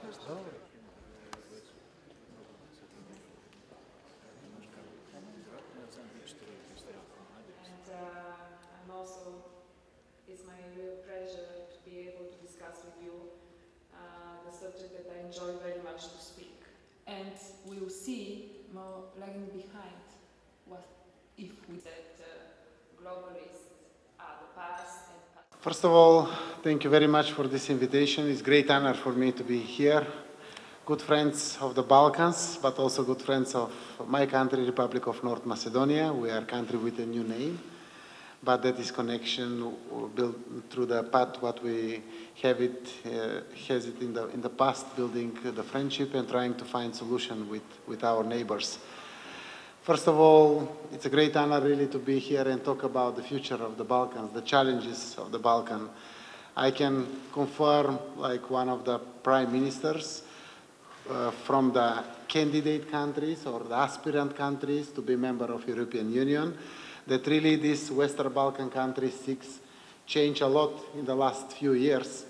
I'm also, it's my real pleasure to be able to discuss with you the subject that I enjoy very much to speak. And we will see more lagging behind what if we said globalists are the past and past. First of all, thank you very much for this invitation. It's a great honor for me to be here. Good friends of the Balkans, but also good friends of my country, Republic of North Macedonia. We are a country with a new name, but that is connection built through the path what we have it has it in the past, building the friendship and trying to find solution with our neighbors. First of all, it's a great honor really to be here and talk about the future of the Balkans, the challenges of the Balkan. I can confirm, like one of the prime ministers from the candidate countries or the aspirant countries to be member of European Union, that really these Western Balkan countries changed a lot in the last few years.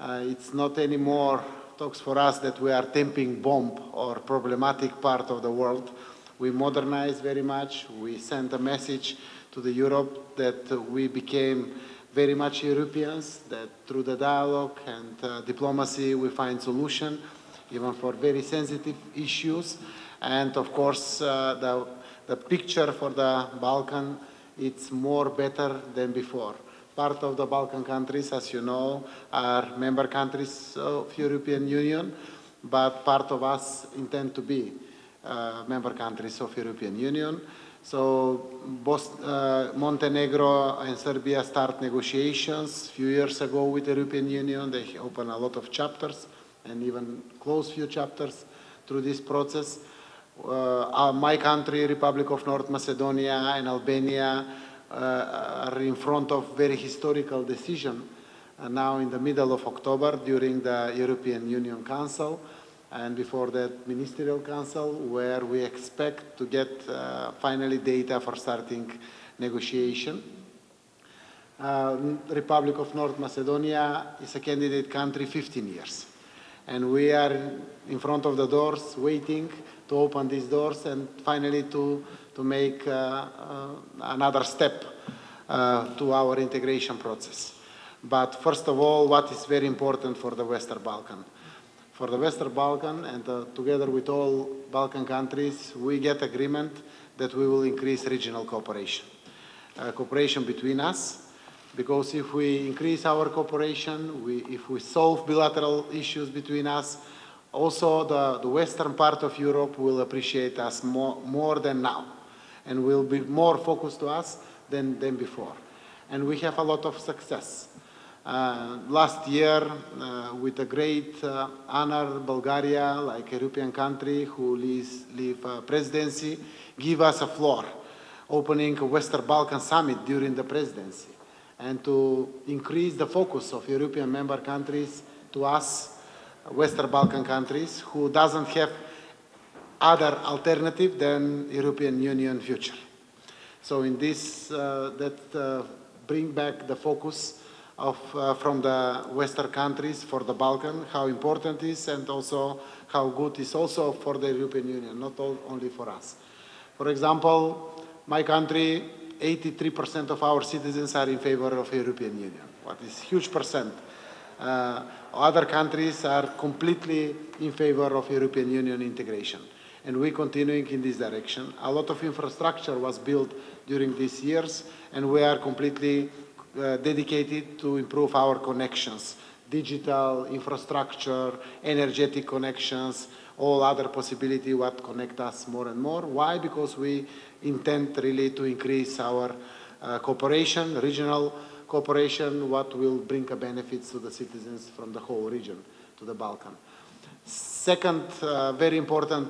It's not anymore talks for us that we are tempting bomb or problematic part of the world. We modernized very much. We sent a message to the Europe that we became very much Europeans, that through the dialogue and diplomacy we find solution, even for very sensitive issues. And of course, the picture for the Balkan, it's more better than before. Part of the Balkan countries, as you know, are member countries of European Union, but part of us intend to be member countries of European Union. So both Montenegro and Serbia start negotiations a few years ago with the European Union. They open a lot of chapters and even close few chapters through this process. My country, Republic of North Macedonia and Albania, are in front of very historical decision now in the middle of October during the European Union Council and before that Ministerial Council, where we expect to get finally data for starting negotiation. Republic of North Macedonia is a candidate country 15 years. And we are in front of the doors waiting to open these doors and finally to make another step to our integration process. But first of all, what is very important for the Western Balkan? For the Western Balkan and together with all Balkan countries, we get agreement that we will increase regional cooperation. Cooperation between us, because if we increase our cooperation, if we solve bilateral issues between us, also the western part of Europe will appreciate us more than now and will be more focused to us than before. And we have a lot of success. Last year, with a great honor, Bulgaria, like a European country who leave presidency, give us a floor, opening a Western Balkan summit during the presidency, and to increase the focus of European member countries to us, Western Balkan countries, who doesn't have other alternative than European Union future. So in this, bring back the focus of, from the Western countries for the Balkan, how important it is and also how good it is also for the European Union, not only for us. For example, my country, 83% of our citizens are in favor of European Union, what is huge percent. Other countries are completely in favor of European Union integration. And we're continuing in this direction. A lot of infrastructure was built during these years, and we are completely dedicated to improve our connections, digital infrastructure, energetic connections, all other possibility what connect us more and more. Why? Because we intend really to increase our cooperation, regional cooperation, what will bring a benefits to the citizens from the whole region, to the Balkan. Second very important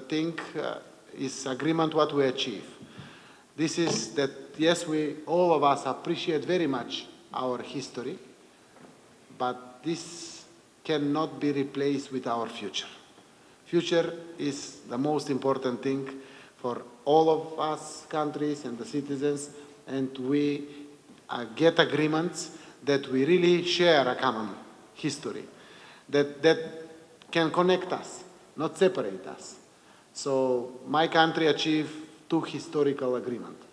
thing is agreement what we achieve. This is that, yes, all of us appreciate very much our history, but this cannot be replaced with our future. Future is the most important thing for all of us countries and the citizens, and we get agreements that we really share a common history. That can connect us, not separate us. So my country achieved two historical agreements.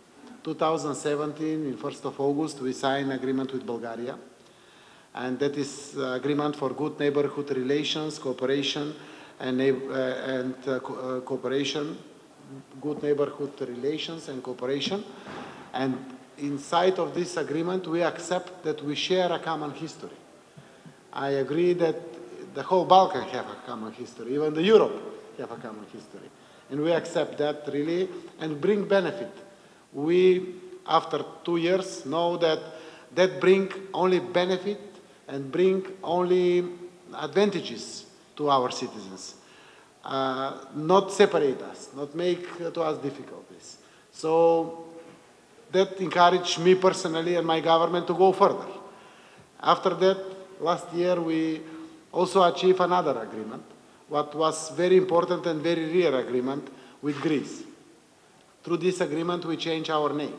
2017, in 1st of August, we signed an agreement with Bulgaria, and that is agreement for good neighborhood relations, cooperation, and cooperation, good neighborhood relations and cooperation. And inside of this agreement, we accept that we share a common history. I agree that the whole Balkan have a common history, even the Europe have a common history. And we accept that really and bring benefit. We, after 2 years, know that that bring only benefit and bring only advantages to our citizens. Not separate us, not make to us difficulties. So that encouraged me personally and my government to go further. After that, last year we also achieved another agreement, what was very important and very rare agreement with Greece. Through this agreement, we change our name.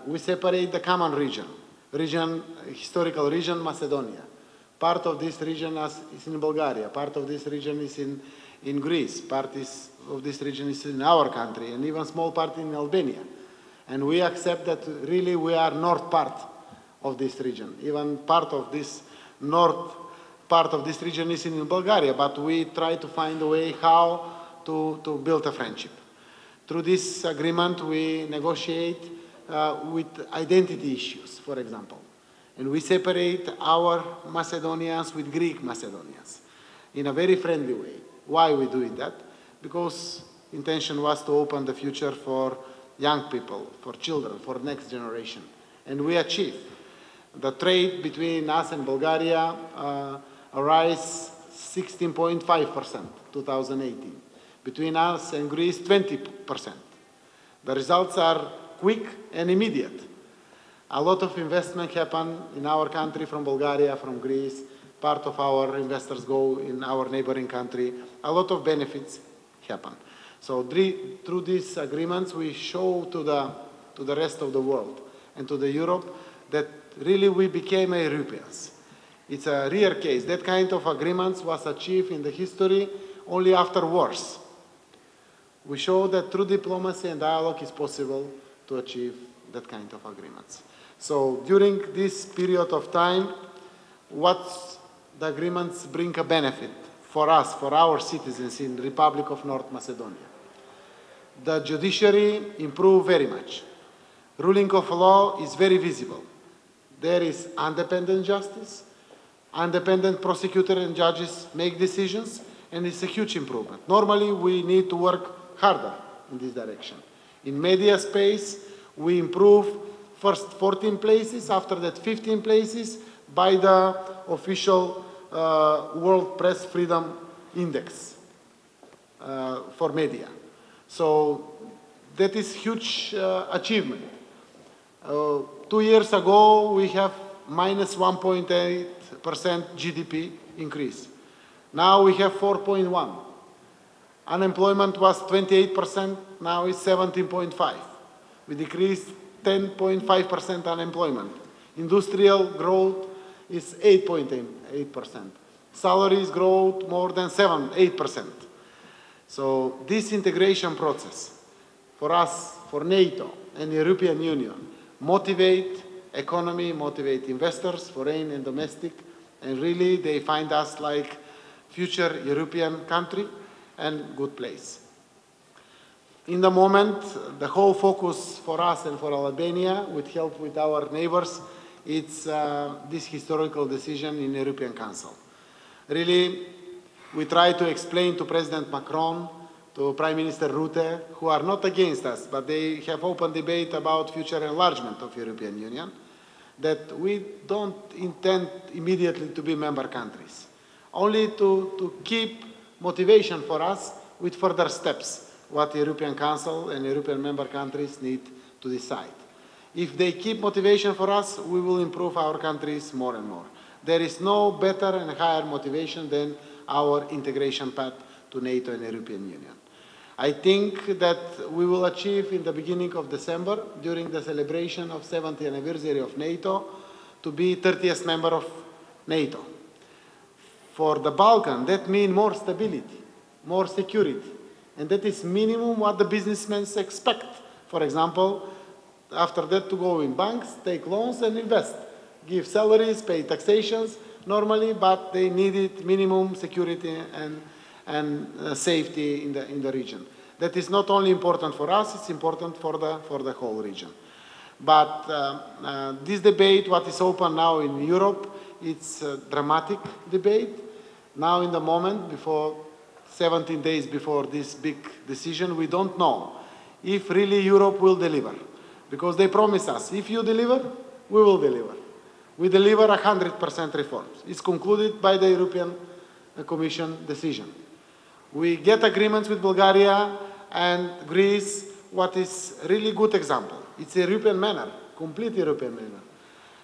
We separate the common region, historical region, Macedonia. Part of this region is in Bulgaria, part of this region is in Greece, part of this region is in our country, and even small part in Albania. And we accept that really we are north part of this region. Even part of this north part of this region is in Bulgaria, but we try to find a way how to build a friendship. Through this agreement, we negotiate with identity issues, for example. And we separate our Macedonians with Greek Macedonians in a very friendly way. Why we do that? Because intention was to open the future for young people, for children, for next generation. And we achieved. The trade between us and Bulgaria rise 16.5%, 2018. Between us and Greece, 20%. The results are quick and immediate. A lot of investment happen in our country from Bulgaria, from Greece. Part of our investors go in our neighboring country. A lot of benefits happen. So through these agreements, we show to the rest of the world and to the Europe that really we became Europeans. It's a rare case. That kind of agreements was achieved in the history only after wars. We show that through diplomacy and dialogue is possible to achieve that kind of agreements. So during this period of time, what the agreements bring a benefit for us, for our citizens in the Republic of North Macedonia. The judiciary improved very much. Ruling of law is very visible. There is independent justice, independent prosecutor and judges make decisions, and it's a huge improvement. Normally, we need to work harder in this direction. In media space, we improve first 14 places, after that 15 places, by the official World Press Freedom Index for media. So that is huge achievement. 2 years ago, we have minus 1.8% GDP increase. Now we have 4.1. Unemployment was 28%, now it's 17.5. We decreased 10.5% unemployment. Industrial growth is 8.8%. Salaries growth more than 8%. So this integration process for us, for NATO and the European Union, motivate economy, motivate investors, foreign and domestic, and really they find us like future European country and good place. In the moment, the whole focus for us and for Albania, with help with our neighbors, it's this historical decision in the European Council. Really, we try to explain to President Macron, to Prime Minister Rutte, who are not against us, but they have open debate about future enlargement of European Union, that we don't intend immediately to be member countries, only to keep motivation for us with further steps, what the European Council and European member countries need to decide. If they keep motivation for us, we will improve our countries more and more. There is no better and higher motivation than our integration path to NATO and the European Union. I think that we will achieve in the beginning of December, during the celebration of 70th anniversary of NATO, to be 30th member of NATO. For the Balkan, that means more stability, more security. And that is minimum what the businessmen expect. For example, after that to go in banks, take loans and invest. Give salaries, pay taxations normally, but they needed minimum security and safety in the region. That is not only important for us, it's important for the whole region. But this debate, what is open now in Europe, it's a dramatic debate. Now in the moment, 17 days before this big decision, we don't know if really Europe will deliver. Because they promise us, if you deliver, we will deliver. We deliver 100% reforms. It's concluded by the European Commission decision. We get agreements with Bulgaria and Greece, what is really good example. It's a European manner, complete European manner.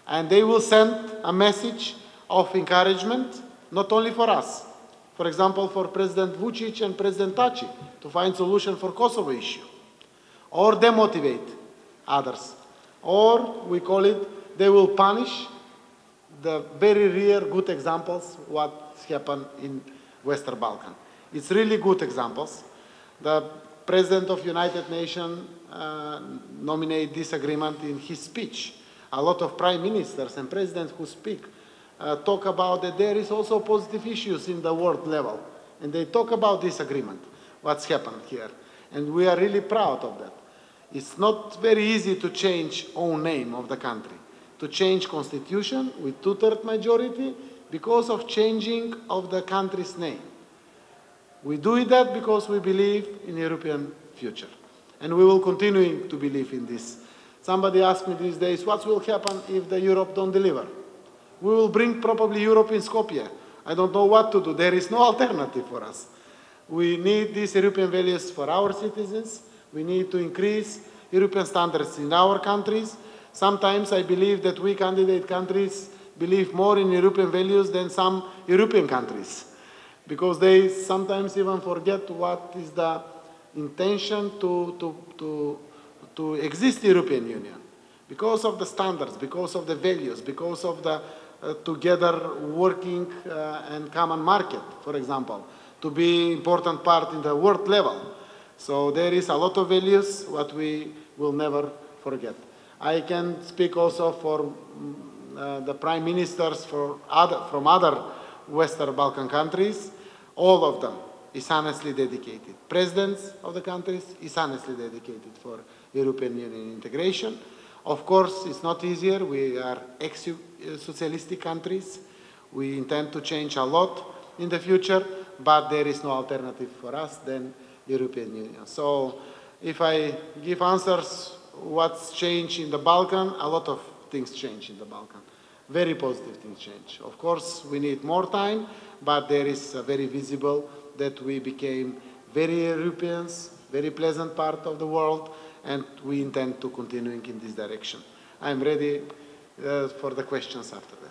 And they will send a message of encouragement, not only for us, for example, for President Vucic and President Taci to find solution for Kosovo issue, or demotivate others, or we call it, they will punish the very rare good examples what's happened in Western Balkan. It's really good examples. The President of United Nations nominated this agreement in his speech. A lot of prime ministers and presidents who speak talk about that there is also positive issues in the world level. And they talk about this agreement, what's happened here. And we are really proud of that. It's not very easy to change own name of the country, to change constitution with 2/3 majority because of changing of the country's name. We do that because we believe in European future. And we will continue to believe in this. Somebody asked me these days, what will happen if the Europe don't deliver? We will bring probably Europe in Skopje. I don't know what to do. There is no alternative for us. We need these European values for our citizens. We need to increase European standards in our countries. Sometimes I believe that we candidate countries believe more in European values than some European countries, because they sometimes even forget what is the intention to exist European Union. Because of the standards, because of the values, because of the together working and common market, for example, to be important part in the world level. So there is a lot of values what we will never forget. I can speak also for the prime ministers from other Western Balkan countries. All of them is honestly dedicated. Presidents of the countries is honestly dedicated for European Union integration. Of course, it's not easier. We are ex-socialistic countries. We intend to change a lot in the future, but there is no alternative for us than European Union. So if I give answers what's changed in the Balkan, a lot of things change in the Balkan. Very positive things change. Of course, we need more time, but there is a very visible that we became very Europeans, very pleasant part of the world, and we intend to continuing in this direction. I'm ready for the questions after that.